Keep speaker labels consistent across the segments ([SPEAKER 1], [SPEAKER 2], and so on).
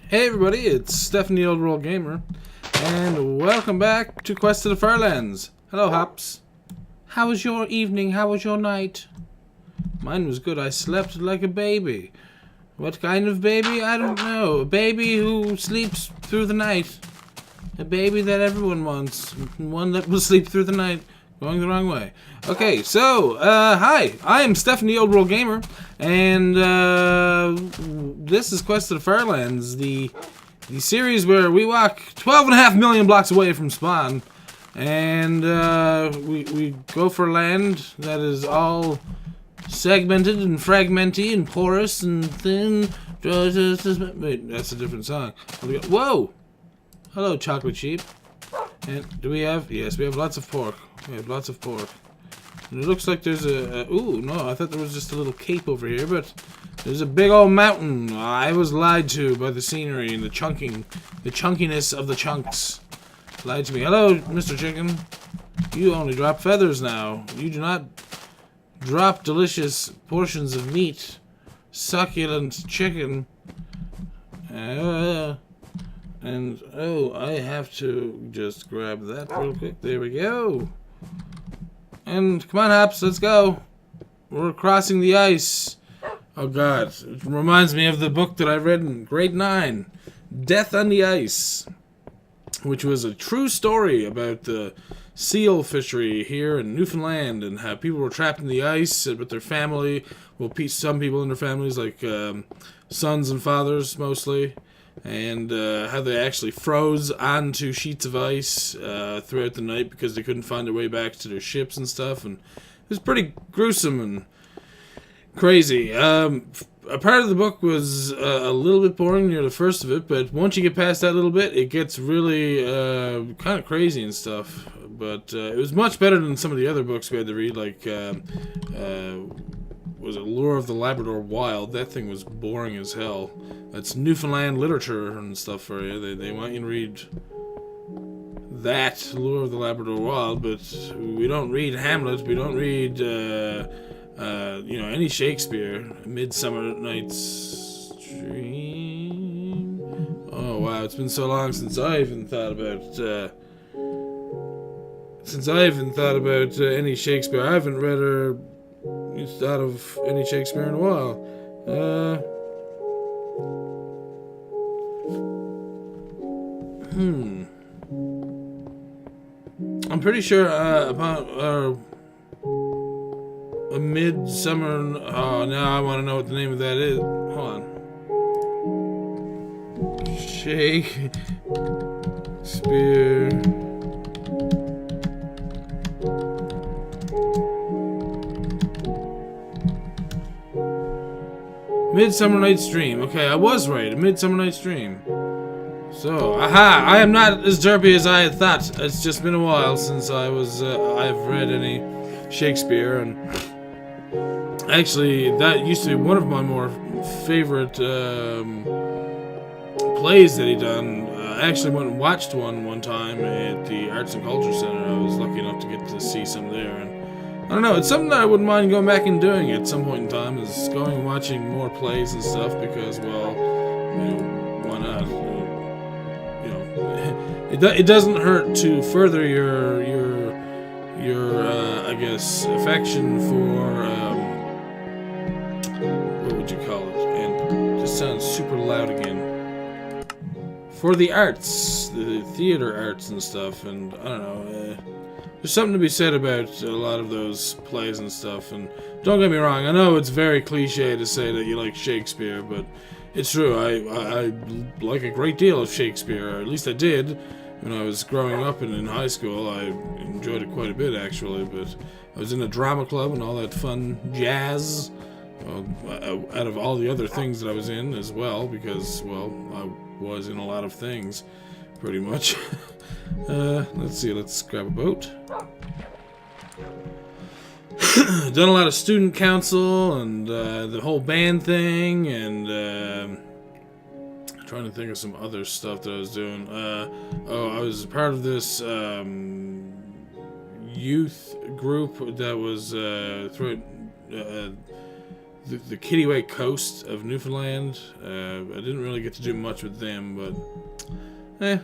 [SPEAKER 1] Hey everybody, it's Stephanie Old World Gamer, and welcome back to Quest to the Farlands. Hello, Hops. How was your evening? How was your night? Mine was good. I slept like a baby. What kind of baby? I don't know. A baby who sleeps through the night. A baby that everyone wants. One that will sleep through the night. Going the wrong way. Okay, so, hi. I am Stephanie Old World Gamer, and, this is Quest to the Farlands, the series where we walk 12.5 million blocks away from spawn, and, we go for land that is all segmented and fragmenty and porous and thin. Wait, that's a different song. Whoa! Hello, chocolate sheep. And do we have? Yes, we have lots of pork. We have lots of pork. And it looks like there's ooh, no, I thought there was just a little cape over here, but there's a big old mountain. I was lied to by the scenery and the chunkiness of the chunks. Lied to me. Hello, Mr. Chicken. You only drop feathers now. You do not drop delicious portions of meat. Succulent chicken. And, oh, I have to just grab that real quick. There we go. And, come on, Hops, let's go. We're crossing the ice. Oh, God. It reminds me of the book that I read in grade 9. Death on the Ice. Which was a true story about the seal fishery here in Newfoundland and how people were trapped in the ice with their family. Well, some people in their families, like sons and fathers mostly. And how they actually froze onto sheets of ice throughout the night because they couldn't find their way back to their ships and stuff. And it was pretty gruesome and crazy. A part of the book was a little bit boring near the first of it, but once you get past that little bit, it gets really kind of crazy and stuff. But it was much better than some of the other books we had to read, like was it Lure of the Labrador Wild? That thing was boring as hell. That's Newfoundland literature and stuff for you. They want you to read that, Lure of the Labrador Wild, but we don't read Hamlet. We don't read, any Shakespeare. Midsummer Night's Dream. Oh wow, it's been so long since I even thought about any Shakespeare. I haven't read or thought of any Shakespeare in a while. I'm pretty sure about a midsummer. Oh, now I want to know what the name of that is. Hold on. Shakespeare. Midsummer Night's Dream. Okay, I was right. A Midsummer Night's Dream. So, aha! I am not as derpy as I had thought. It's just been a while since I've read any Shakespeare, and actually, that used to be one of my more favorite plays that he done. I actually went and watched one time at the Arts and Culture Center. I was lucky enough to get to see some there, and I don't know, it's something that I wouldn't mind going back and doing at some point in time, is going and watching more plays and stuff, because, well, why not? It doesn't hurt to further your I guess, affection for, what would you call it? And it just sounds super loud again. For the arts, the theater arts and stuff, and I don't know, there's something to be said about a lot of those plays and stuff. And don't get me wrong, I know it's very cliche to say that you like Shakespeare, but it's true. I like a great deal of Shakespeare, or at least I did when I was growing up and in high school. I enjoyed it quite a bit, actually, but I was in a drama club and all that fun jazz, out of all the other things that I was in as well, because, well, I was in a lot of things, pretty much. Let's see, let's grab a boat. Done a lot of student council and the whole band thing, and trying to think of some other stuff that I was doing. I was part of this youth group that was through the Kittiwake coast of Newfoundland. I didn't really get to do much with them, but I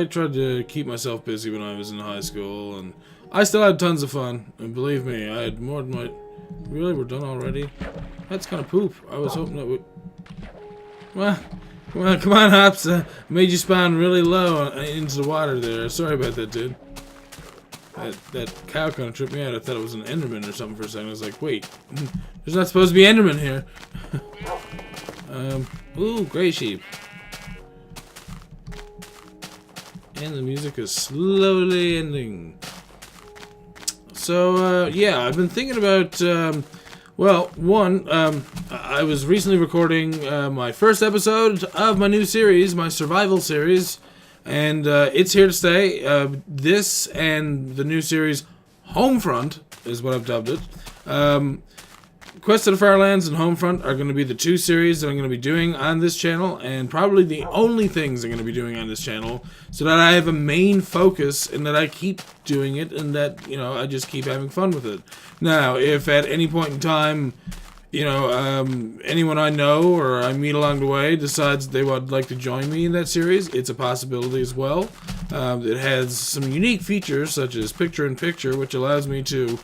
[SPEAKER 1] tried to keep myself busy when I was in high school, and I still had tons of fun. And believe me, I had more than my... Really? We're done already? That's kind of poop. I was hoping that we... Well, come on, Hops. Made you spawn really low into the water there. Sorry about that, dude. That cow kind of tripped me out. I thought it was an Enderman or something for a second. I was like, wait, there's not supposed to be Enderman here. Ooh, gray sheep. And the music is slowly ending. So, yeah, I've been thinking about, well, one, I was recently recording my first episode of my new series, my survival series, and it's here to stay. This and the new series, Homefront, is what I've dubbed it. Quest of the Firelands and Homefront are going to be the two series that I'm going to be doing on this channel, and probably the only things I'm going to be doing on this channel, so that I have a main focus and that I keep doing it, and that, you know, I just keep having fun with it. Now, if at any point in time, you know, anyone I know or I meet along the way decides they would like to join me in that series, it's a possibility as well. It has some unique features, such as picture-in-picture, which allows me to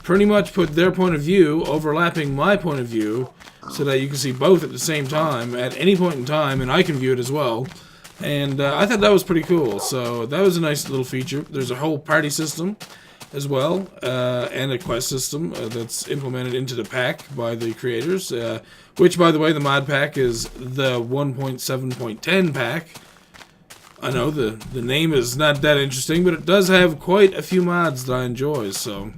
[SPEAKER 1] pretty much put their point of view overlapping my point of view, so that you can see both at the same time at any point in time, and I can view it as well. And I thought that was pretty cool, so that was a nice little feature. There's a whole party system as well, and a quest system that's implemented into the pack by the creators, which, by the way, the mod pack is the 1.7.10 pack. I know the name is not that interesting, but it does have quite a few mods that I enjoy, so...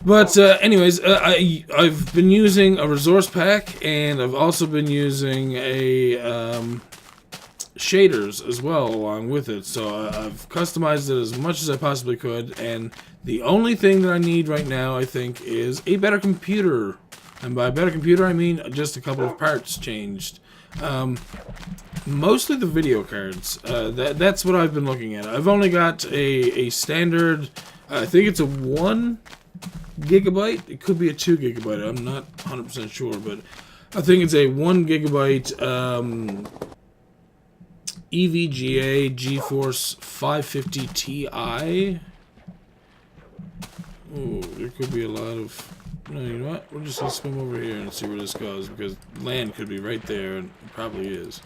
[SPEAKER 1] But anyways, I've been using a resource pack, and I've also been using a shaders as well along with it. So I've customized it as much as I possibly could, and the only thing that I need right now, I think, is a better computer. And by better computer, I mean just a couple of parts changed. Mostly the video cards. That's what I've been looking at. I've only got a standard, I think it's a 1 gigabyte. It could be a 2 gigabyte. I'm not 100% sure, but I think it's a 1 gigabyte EVGA GeForce 550 Ti. Oh, there could be a lot of... No, you know what? We're just gonna swim over here and see where this goes, because land could be right there, and it probably is.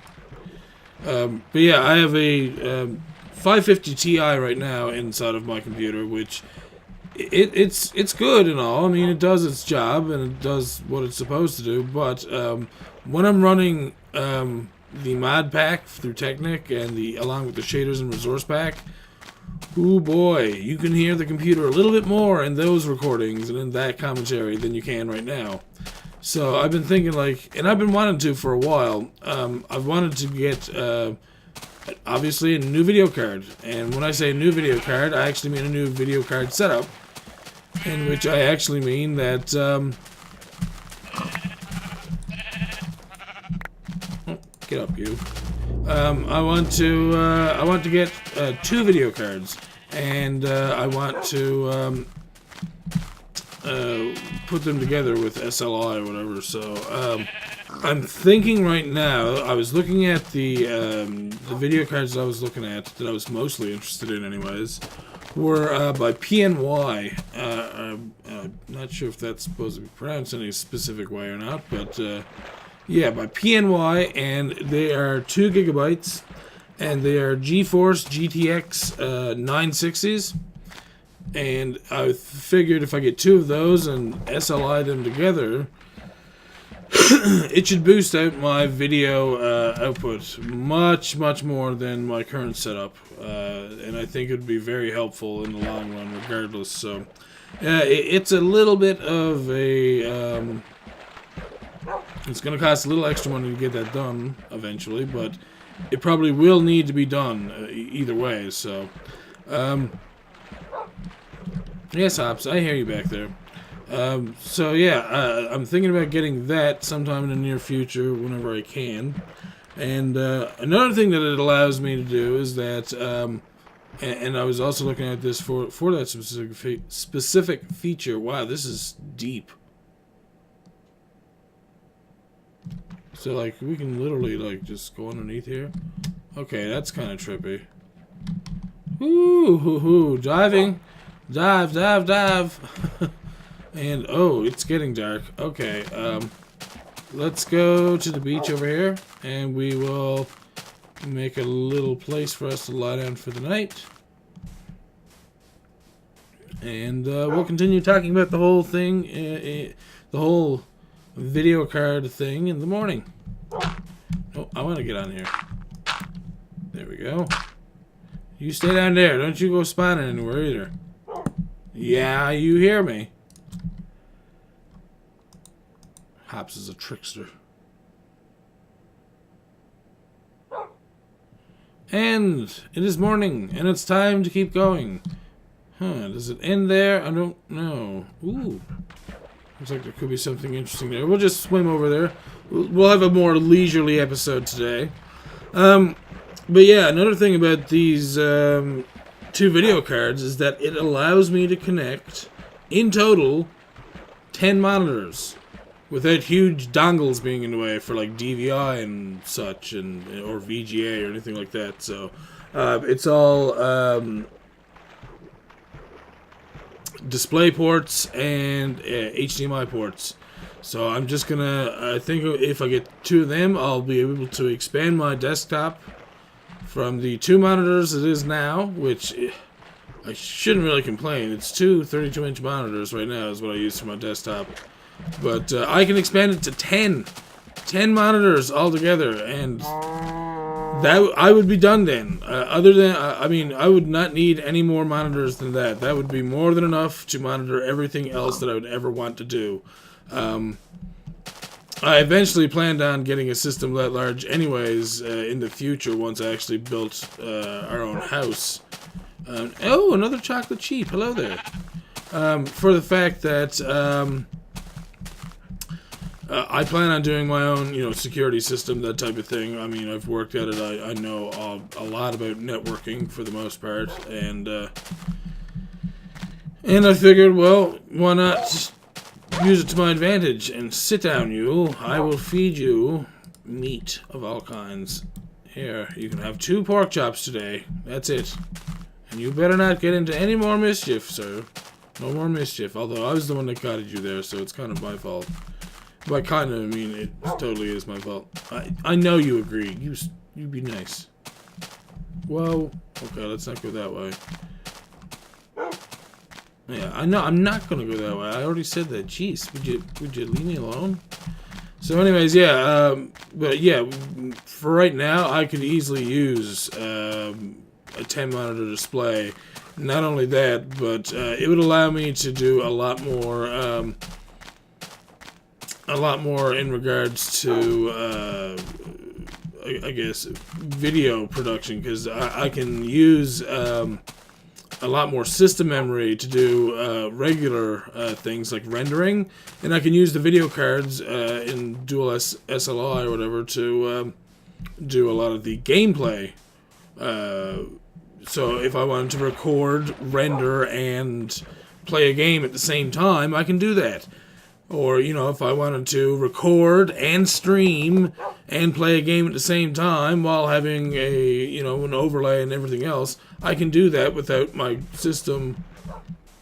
[SPEAKER 1] But yeah, I have a 550 Ti right now inside of my computer, which it's good and all. I mean, it does its job and it does what it's supposed to do. But when I'm running the mod pack through Technic and along with the shaders and resource pack, ooh boy, you can hear the computer a little bit more in those recordings and in that commentary than you can right now. So I've been thinking, like, and I've been wanting to for a while. I've wanted to get obviously a new video card, and when I say a new video card, I actually mean a new video card setup, in which I actually mean that oh, get up, you. I want to get 2 video cards, and I want to put them together with SLI or whatever. So I'm thinking right now, I was looking at the video cards I was looking at, that I was mostly interested in anyways, were by PNY. I'm not sure if that's supposed to be pronounced any specific way or not, but yeah, by PNY, and they are 2 gigabytes, and they are GeForce GTX 960s. And I figured if I get 2 of those and SLI them together, it should boost out my video output much more than my current setup, and I think it would be very helpful in the long run regardless. So it's a little bit of a it's going to cost a little extra money to get that done eventually, but it probably will need to be done either way. So yes, Hops, I hear you back there. So yeah, I'm thinking about getting that sometime in the near future whenever I can. And another thing that it allows me to do is that And I was also looking at this for that specific feature. Wow, this is deep. So, like, we can literally, like, just go underneath here. Okay, that's kind of trippy. Ooh, hoo, hoo, diving. Dive, dive, dive. And, oh, it's getting dark. Okay, let's go to the beach over here. And we will make a little place for us to lie down for the night. And we'll continue talking about the whole thing, the whole video card thing in the morning. Oh, I want to get on here. There we go. You stay down there. Don't you go spawning anywhere either. Yeah, you hear me. Hops is a trickster. And it is morning, and it's time to keep going. Huh, does it end there? I don't know. Ooh. Looks like there could be something interesting there. We'll just swim over there. We'll have a more leisurely episode today. But yeah, another thing about these 2 video cards is that it allows me to connect, in total, 10 monitors. Without huge dongles being in the way for like DVI and such, or VGA or anything like that. So it's all display ports and HDMI ports. So I'm just gonna, I think if I get 2 of them, I'll be able to expand my desktop from the 2 monitors it is now, which I shouldn't really complain. It's 2 32-inch monitors right now is what I use for my desktop. But I can expand it to 10 monitors altogether, and that I would be done then. Other than, I mean, I would not need any more monitors than that. That would be more than enough to monitor everything else that I would ever want to do. I eventually planned on getting a system that large anyways in the future once I actually built our own house. Oh, another chocolate sheep. Hello there. For the fact that I plan on doing my own, security system, that type of thing. I mean, I've worked at it. I know a lot about networking for the most part, and I figured, well, why not just use it to my advantage? And sit down, you. I will feed you meat of all kinds. Here, you can have 2 pork chops today. That's it. And you better not get into any more mischief, sir. No more mischief. Although I was the one that guided you there, so it's kind of my fault. By kind of, I mean, it totally is my fault. I know you agree. You be nice. Whoa. Okay, let's not go that way. Yeah, I know. I'm not gonna go that way. I already said that. Jeez, would you leave me alone? So, anyways, yeah. But yeah, for right now, I could easily use a 10 monitor display. Not only that, but it would allow me to do a lot more in regards to, I guess, video production, because I can use a lot more system memory to do regular things like rendering, and I can use the video cards in dual SLI or whatever to do a lot of the gameplay. So if I wanted to record, render, and play a game at the same time, I can do that. Or, if I wanted to record and stream and play a game at the same time while having an overlay and everything else, I can do that without my system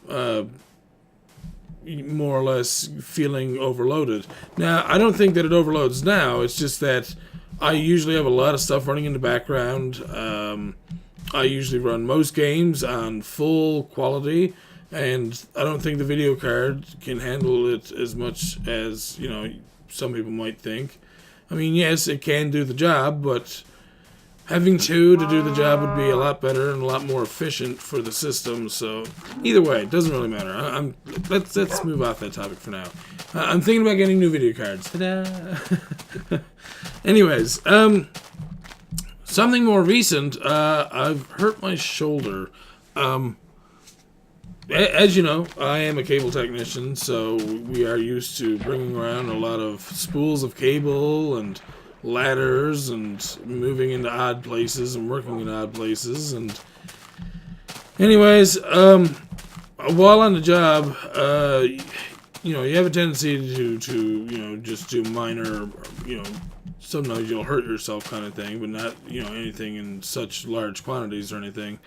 [SPEAKER 1] more or less feeling overloaded. Now, I don't think that it overloads now. It's just that I usually have a lot of stuff running in the background. I usually run most games on full quality, and I don't think the video card can handle it as much as, some people might think. I mean, yes, it can do the job, but having 2 to do the job would be a lot better and a lot more efficient for the system. So, either way, it doesn't really matter. Let's move off that topic for now. I'm thinking about getting new video cards. Ta-da! Anyways, something more recent. I've hurt my shoulder. As you know, I am a cable technician, so we are used to bringing around a lot of spools of cable and ladders and moving into odd places and working in odd places. And Anyways, while on the job, you know, you have a tendency to you know, just do minor, you know, sometimes you'll hurt yourself kind of thing, but not, you know, anything in such large quantities or anything.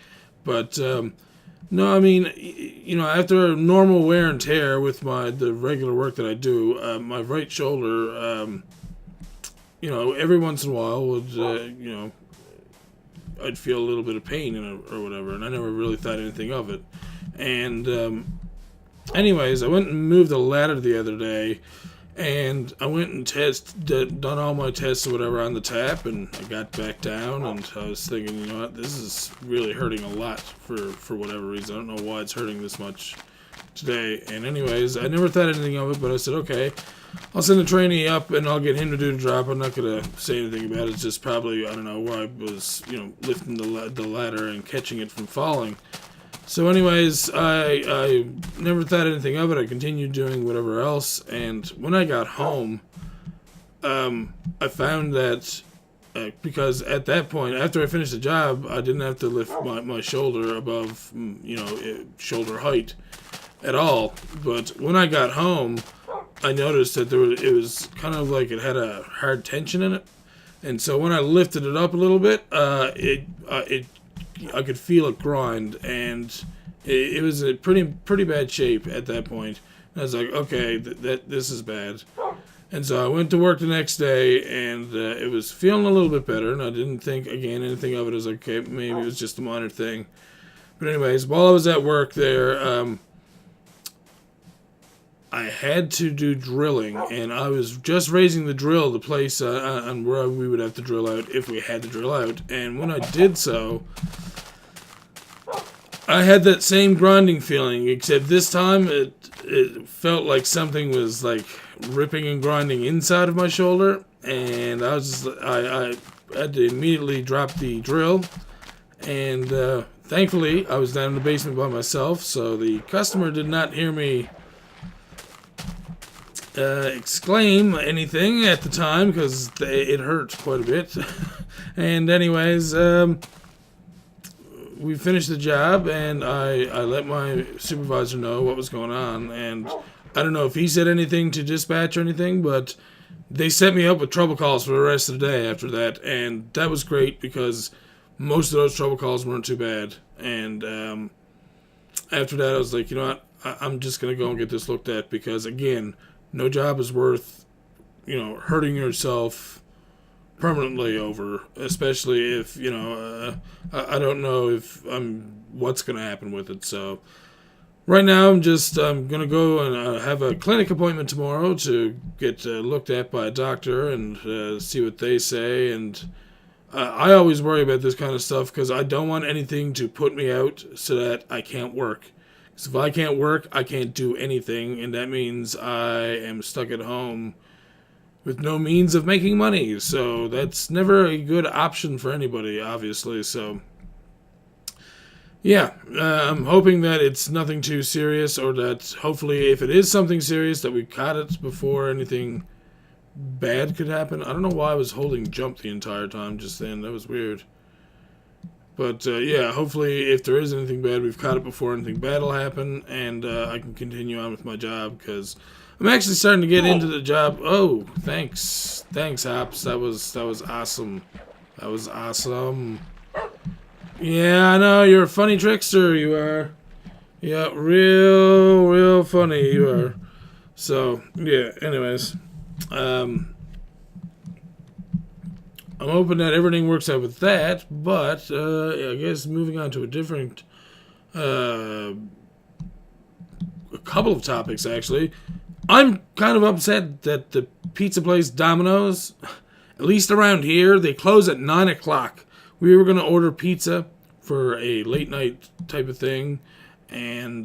[SPEAKER 1] But no, I mean, you know, after normal wear and tear with the regular work that I do, my right shoulder, you know, every once in a while would, you know, I'd feel a little bit of pain in it or whatever, and I never really thought anything of it. And anyways, I went and moved the ladder the other day, and I went and done all my tests or whatever on the tap, and I got back down, and I was thinking, you know what, this is really hurting a lot for whatever reason. I don't know why it's hurting this much today. And anyways, I never thought anything of it, but I said, okay, I'll send the trainee up, and I'll get him to do the drop. I'm not going to say anything about it. It's just probably, I don't know, where I was, you know, lifting the ladder and catching it from falling. So anyways, I never thought anything of it. I continued doing whatever else, and when I got home, I found that because at that point, after I finished the job, I didn't have to lift my shoulder above, you know, shoulder height at all. But when I got home, I noticed that it was kind of like it had a hard tension in it, and so when I lifted it up a little bit, I could feel it grind, and it was a pretty bad shape at that point. And I was like, okay, this is bad. And so I went to work the next day, and it was feeling a little bit better, and I didn't think, again, anything of it. I was like, okay, maybe it was just a minor thing. But anyways, while I was at work there, I had to do drilling, and I was just raising the drill, the place on where we would have to drill out if we had to drill out. And when I did so, I had that same grinding feeling, except this time it felt like something was like ripping and grinding inside of my shoulder, and I was just, I had to immediately drop the drill, and thankfully I was down in the basement by myself, so the customer did not hear me exclaim anything at the time, because it hurt quite a bit. And anyways, we finished the job, and I let my supervisor know what was going on, and I don't know if he said anything to dispatch or anything, but they set me up with trouble calls for the rest of the day after that, and that was great because most of those trouble calls weren't too bad. And after that, I was like, you know what, I'm just going to go and get this looked at, because again, no job is worth, you know, hurting yourself permanently over, especially if, you know, I don't know if what's going to happen with it. So right now I'm going to go and have a clinic appointment tomorrow to get looked at by a doctor and see what they say. And I always worry about this kind of stuff because I don't want anything to put me out so that I can't work. Because if I can't work, I can't do anything, and that means I am stuck at home with no means of making money. So that's never a good option for anybody, obviously. So yeah, I'm hoping that it's nothing too serious, or that hopefully if it is something serious, that we caught it before anything bad could happen. I don't know why I was holding jump the entire time just then. That was weird. But yeah, hopefully if there is anything bad, we've caught it before anything bad will happen, and I can continue on with my job, because I'm actually starting to get into the job. Oh, thanks, Hops. That was awesome. That was awesome. Yeah, I know, you're a funny trickster, you are. Yeah, real funny you are. So yeah, anyways, I'm hoping that everything works out with that, but I guess moving on to a different, a couple of topics actually. I'm kind of upset that the pizza place Domino's, at least around here, they close at 9 o'clock. We were going to order pizza for a late night type of thing, and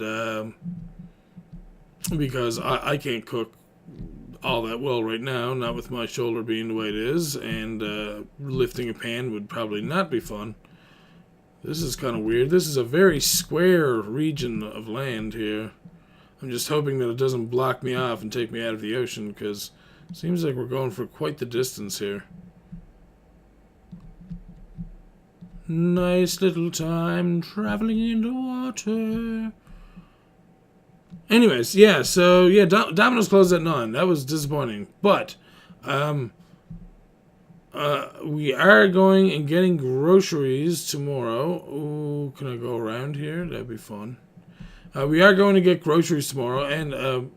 [SPEAKER 1] because I can't cook all that well right now, not with my shoulder being the way it is, and lifting a pan would probably not be fun. This is kind of weird. This is a very square region of land here. I'm just hoping that it doesn't block me off and take me out of the ocean, because it seems like we're going for quite the distance here. Nice little time traveling in the water. Anyways, yeah, so, yeah, Domino's closed at 9. That was disappointing. But, we are going and getting groceries tomorrow. Ooh, can I go around here? That'd be fun. We are going to get groceries tomorrow, and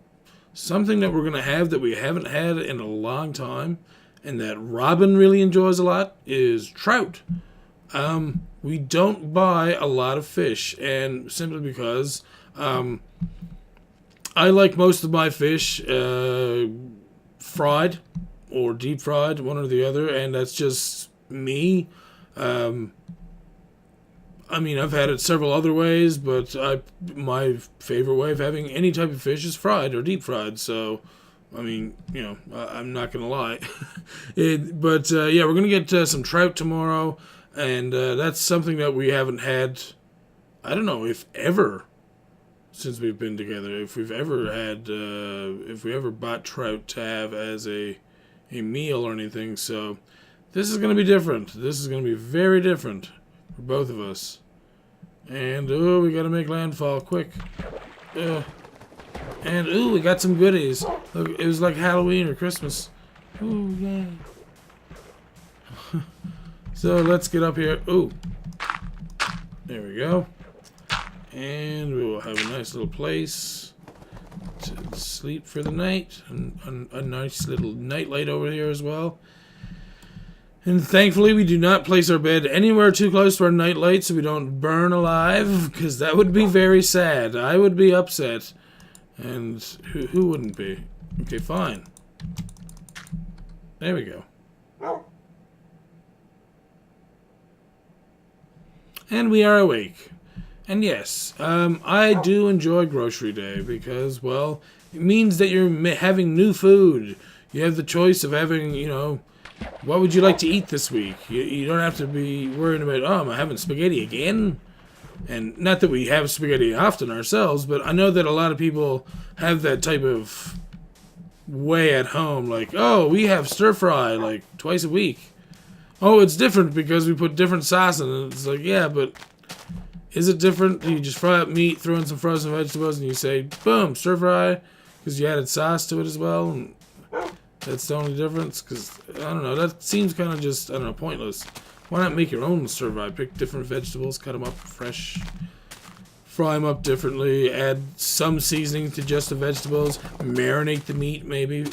[SPEAKER 1] something that we're going to have that we haven't had in a long time, and that Robin really enjoys a lot, is trout. We don't buy a lot of fish, and simply because I like most of my fish fried or deep fried, one or the other, and that's just me. I mean, I've had it several other ways, but my favorite way of having any type of fish is fried or deep fried. So, I mean, you know, I'm not gonna lie. But yeah, we're gonna get some trout tomorrow, and that's something that we haven't had. I don't know if ever since we've been together. If we've ever had, if we ever bought trout to have as a meal or anything. So, this is gonna be different. This is gonna be very different for both of us. And, oh, we gotta make landfall quick. And, ooh, we got some goodies. Look, it was like Halloween or Christmas. Ooh, yeah. So, let's get up here. Ooh. There we go. And we will have a nice little place to sleep for the night. And a nice little nightlight over here as well. And thankfully, we do not place our bed anywhere too close to our nightlight so we don't burn alive, because that would be very sad. I would be upset. And who wouldn't be? Okay, fine. There we go. And we are awake. And yes, I do enjoy grocery day because, well, it means that you're having new food. You have the choice of having, you know, what would you like to eat this week? You don't have to be worrying about, oh, am I having spaghetti again? And not that we have spaghetti often ourselves, but I know that a lot of people have that type of way at home. Like, oh, we have stir fry like twice a week. Oh, it's different because we put different sauce in it. It's like, yeah, but is it different? You just fry up meat, throw in some frozen vegetables, and you say, boom, stir fry, because you added sauce to it as well. And that's the only difference, because, I don't know, that seems kind of just, I don't know, pointless. Why not make your own stir fry? Pick different vegetables, cut them up fresh, fry them up differently, add some seasoning to just the vegetables, marinate the meat maybe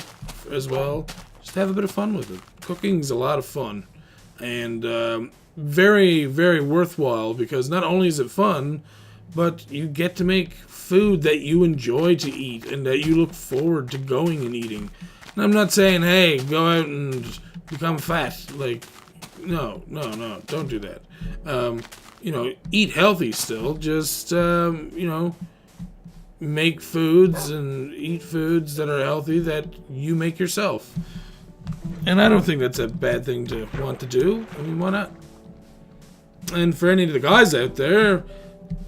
[SPEAKER 1] as well. Just have a bit of fun with it. Cooking's a lot of fun, and very, very worthwhile, because not only is it fun, but you get to make food that you enjoy to eat and that you look forward to going and eating. I'm not saying, hey, go out and become fat. Like, no, don't do that. You know, eat healthy still. Just, you know, make foods and eat foods that are healthy that you make yourself. And I don't think that's a bad thing to want to do. I mean, why not? And for any of the guys out there,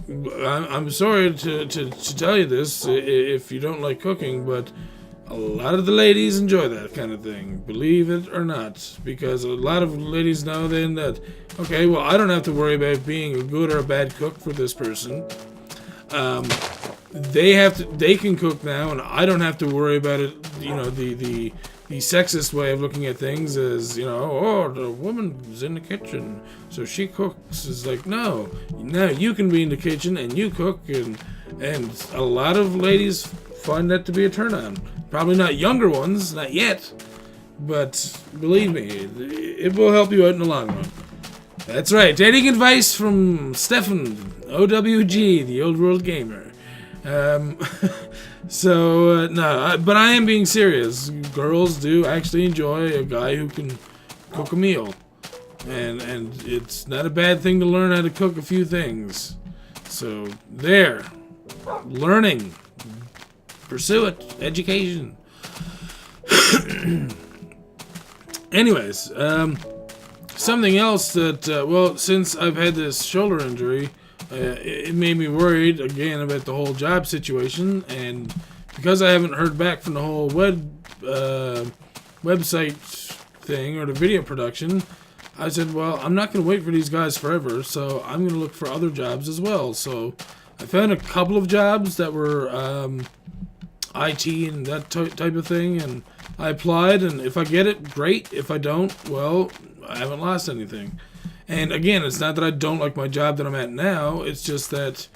[SPEAKER 1] I'm sorry to tell you this if you don't like cooking, but a lot of the ladies enjoy that kind of thing, believe it or not, because a lot of ladies know then that, okay, well, I don't have to worry about being a good or a bad cook for this person. They can cook now, and I don't have to worry about it. You know, the sexist way of looking at things is, you know, oh, the woman's in the kitchen, so she cooks. It's like, no, now you can be in the kitchen and you cook, and a lot of ladies find that to be a turn on. Probably not younger ones, not yet, but believe me, it will help you out in the long run. That's right, taking advice from Stefan, OWG, the Old World Gamer. So, no, but I am being serious. Girls do actually enjoy a guy who can cook a meal. And it's not a bad thing to learn how to cook a few things. So, there. Learning. Pursue it. Education. Anyways, something else that, well, since I've had this shoulder injury, it made me worried again about the whole job situation, and because I haven't heard back from the whole website thing or the video production, I said, well, I'm not going to wait for these guys forever, so I'm going to look for other jobs as well. So I found a couple of jobs that were IT and that type of thing, and I applied, and if I get it, great. If I don't, well, I haven't lost anything. And again, it's not that I don't like my job that I'm at now, it's just that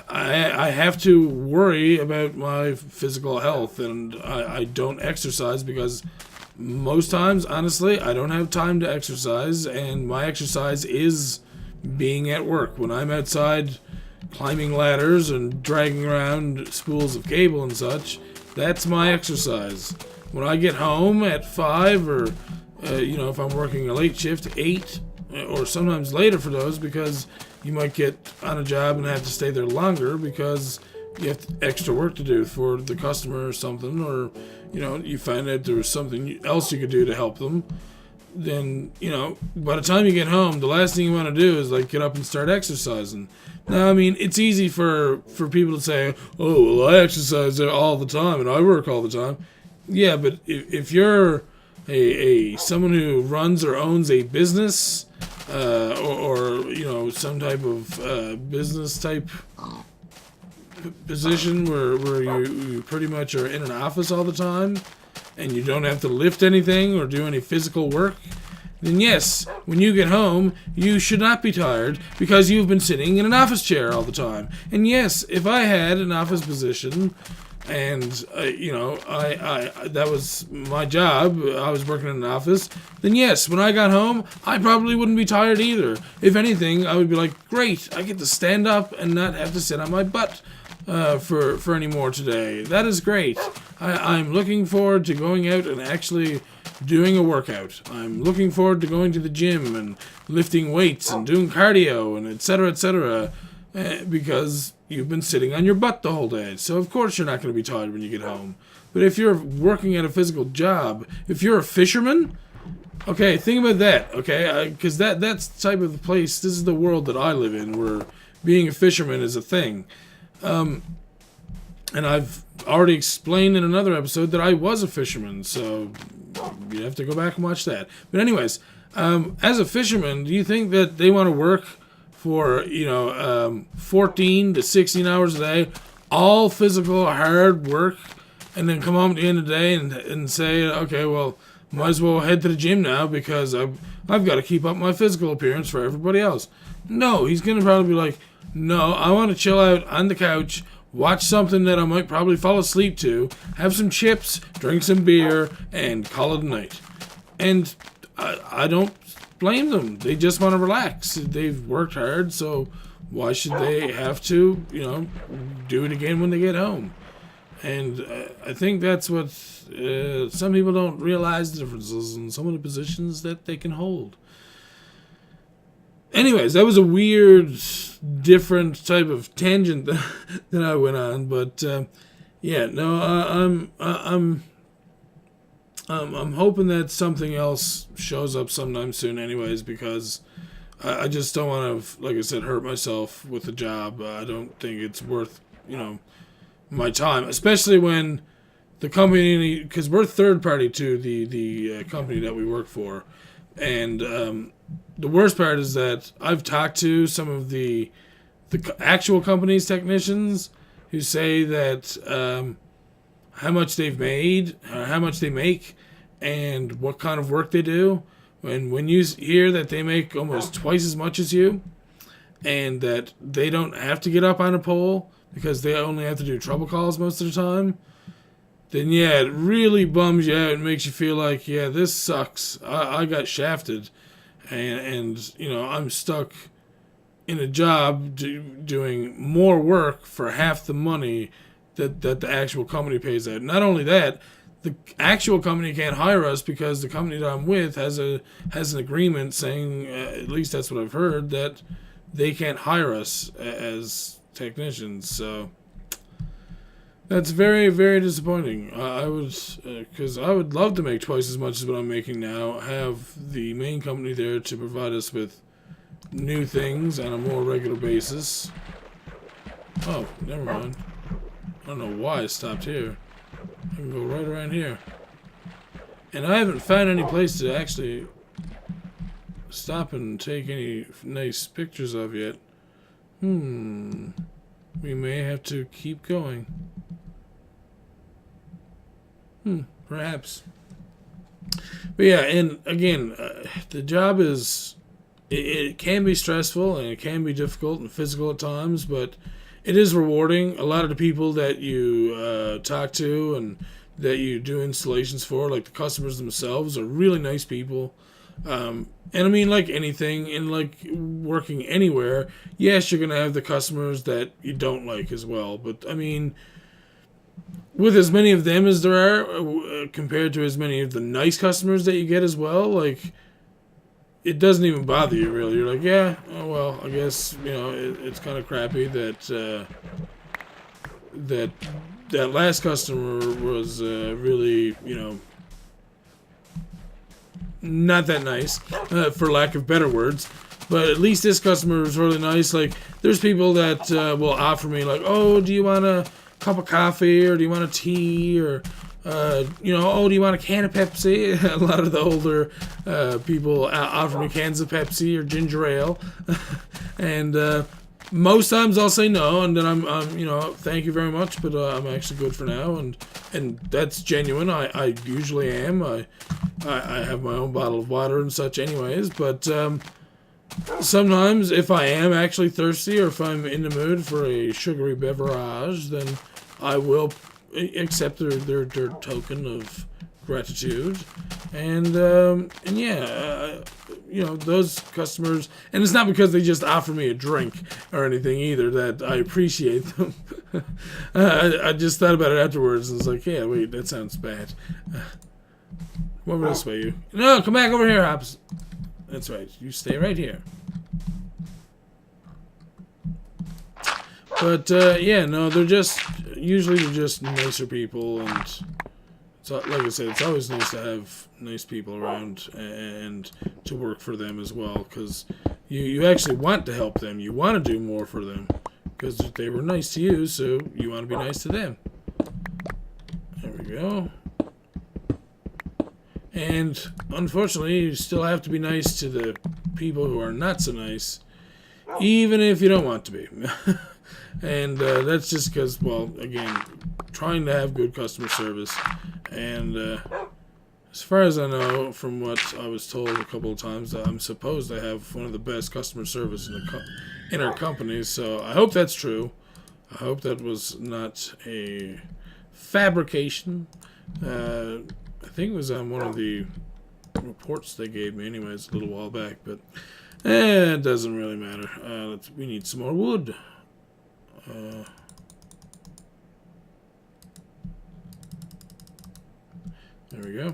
[SPEAKER 1] I have to worry about my physical health, and I don't exercise because most times, honestly, I don't have time to exercise, and my exercise is being at work. When I'm outside climbing ladders and dragging around spools of cable and such, that's my exercise. When I get home at 5 or, if I'm working a late shift, 8, or sometimes later for those, because you might get on a job and have to stay there longer because you have extra work to do for the customer or something, or, you find out there was something else you could do to help them. Then, by the time you get home, the last thing you want to do is, get up and start exercising. Now, I mean, it's easy for people to say, oh, well, I exercise all the time and I work all the time. Yeah, but if you're someone who runs or owns a business, or some type of business type position where you pretty much are in an office all the time and you don't have to lift anything or do any physical work, then yes, when you get home, you should not be tired because you've been sitting in an office chair all the time. And yes, if I had an office position and, that was my job, I was working in an office, then yes, when I got home, I probably wouldn't be tired either. If anything, I would be like, great, I get to stand up and not have to sit on my butt for any more today. That is great. I'm looking forward to going out and actually doing a workout. I'm looking forward to going to the gym and lifting weights and doing cardio and etc., because you've been sitting on your butt the whole day. So of course you're not going to be tired when you get home. But if you're working at a physical job, if you're a fisherman, okay, think about that, okay? Because that's the type of place, this is the world that I live in, where being a fisherman is a thing. And I've already explained in another episode that I was a fisherman, so you have to go back and watch that. But anyways, as a fisherman, do you think that they want to work for, 14 to 16 hours a day, all physical hard work, and then come home at the end of the day and say, okay, well, might as well head to the gym now because I've got to keep up my physical appearance for everybody else? No, he's going to probably be like, no, I want to chill out on the couch, watch something that I might probably fall asleep to, have some chips, drink some beer, and call it a night. And I don't blame them. They just want to relax. They've worked hard, so why should they have to, do it again when they get home? And I think that's what some people don't realize the differences in some of the positions that they can hold. Anyways, that was a weird, different type of tangent that I went on, but I'm hoping that something else shows up sometime soon. Anyways, because I just don't want to, like I said, hurt myself with the job. I don't think it's worth my time, especially when the company, because we're third party to the company that we work for, and the worst part is that I've talked to some of the actual company's technicians who say that how much they've made, how much they make, and what kind of work they do. And when you hear that they make almost twice as much as you, and that they don't have to get up on a pole because they only have to do trouble calls most of the time, then yeah, it really bums you out and makes you feel like, yeah, this sucks. I got shafted. And I'm stuck in a job doing more work for half the money that the actual company pays out. Not only that, the actual company can't hire us because the company that I'm with has an agreement saying, at least that's what I've heard, that they can't hire us as technicians. So that's very, very disappointing. Because I would love to make twice as much as what I'm making now, have the main company there to provide us with new things on a more regular basis. Oh, never mind. I don't know why I stopped here. I can go right around here. And I haven't found any place to actually stop and take any nice pictures of yet. We may have to keep going. Perhaps. But yeah, and again, the job is, it can be stressful and it can be difficult and physical at times, but it is rewarding. A lot of the people that you talk to and that you do installations for, like the customers themselves, are really nice people. And I mean, like anything, in like working anywhere, yes, you're going to have the customers that you don't like as well. But I mean, with as many of them as there are, compared to as many of the nice customers that you get as well, like, it doesn't even bother you, really. You're like, yeah, oh, well, I guess, you know, it's kind of crappy that that last customer was really, you know, not that nice, for lack of better words. But at least this customer was really nice. Like, there's people that will offer me, like, oh, do you want a cup of coffee, or do you want a tea, or you know, oh, do you want a can of Pepsi? A lot of the older people offer me cans of Pepsi or ginger ale, and most times I'll say no, and then I'm you know, thank you very much, but I'm actually good for now, and that's genuine. I usually am. I have my own bottle of water and such, anyways, but sometimes if I am actually thirsty, or if I'm in the mood for a sugary beverage, then I will accept their token of gratitude, and yeah, you know, those customers, and it's not because they just offer me a drink or anything either that I appreciate them. I just thought about it afterwards and was like, yeah, wait, that sounds bad. Come over this way, you. No, come back over here, Hops. That's right, you stay right here. But yeah, no, they're usually just nicer people, and so, like I said, it's always nice to have nice people around and to work for them as well, because you actually want to help them. You want to do more for them because they were nice to you, so you want to be nice to them. There we go. And unfortunately, you still have to be nice to the people who are not so nice, even if you don't want to be. And that's just because, well, again, trying to have good customer service. And as far as I know, from what I was told a couple of times, I'm supposed to have one of the best customer service in our company. So I hope that's true. I hope that was not a fabrication. I think it was on one of the reports they gave me anyways a little while back. But it doesn't really matter. We need some more wood. There we go.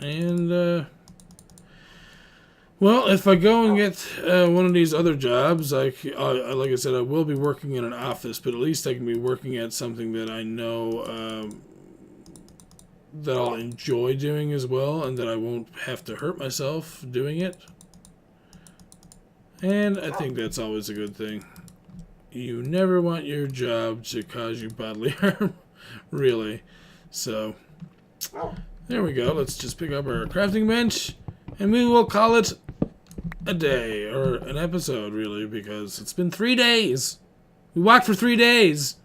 [SPEAKER 1] And well, if I go and get one of these other jobs, like I said, I will be working in an office, but at least I can be working at something that I know that I'll enjoy doing as well, and that I won't have to hurt myself doing it. And I think that's always a good thing. You never want your job to cause you bodily harm, really. So, there we go. Let's just pick up our crafting bench, and we will call it a day, or an episode, really, because it's been 3 days. We walked for 3 days.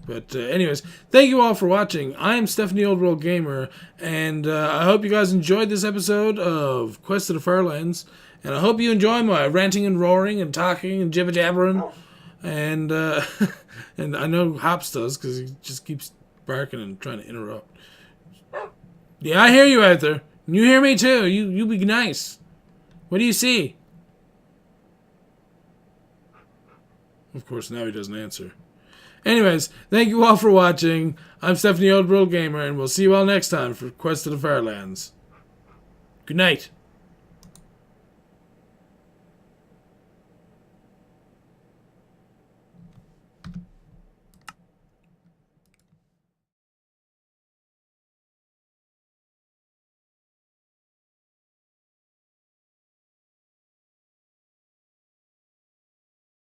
[SPEAKER 1] But anyways, thank you all for watching. I am Stephanie Old World Gamer, and I hope you guys enjoyed this episode of Quest to the Farlands. And I hope you enjoy my ranting and roaring and talking and jibber-jabbering. And and I know Hops does, because he just keeps barking and trying to interrupt. Yeah, I hear you out there. You hear me too. You be nice. What do you see? Of course, now he doesn't answer. Anyways, thank you all for watching. I'm Stephanie Old World Gamer, and we'll see you all next time for Quest to the Farlands. Good night.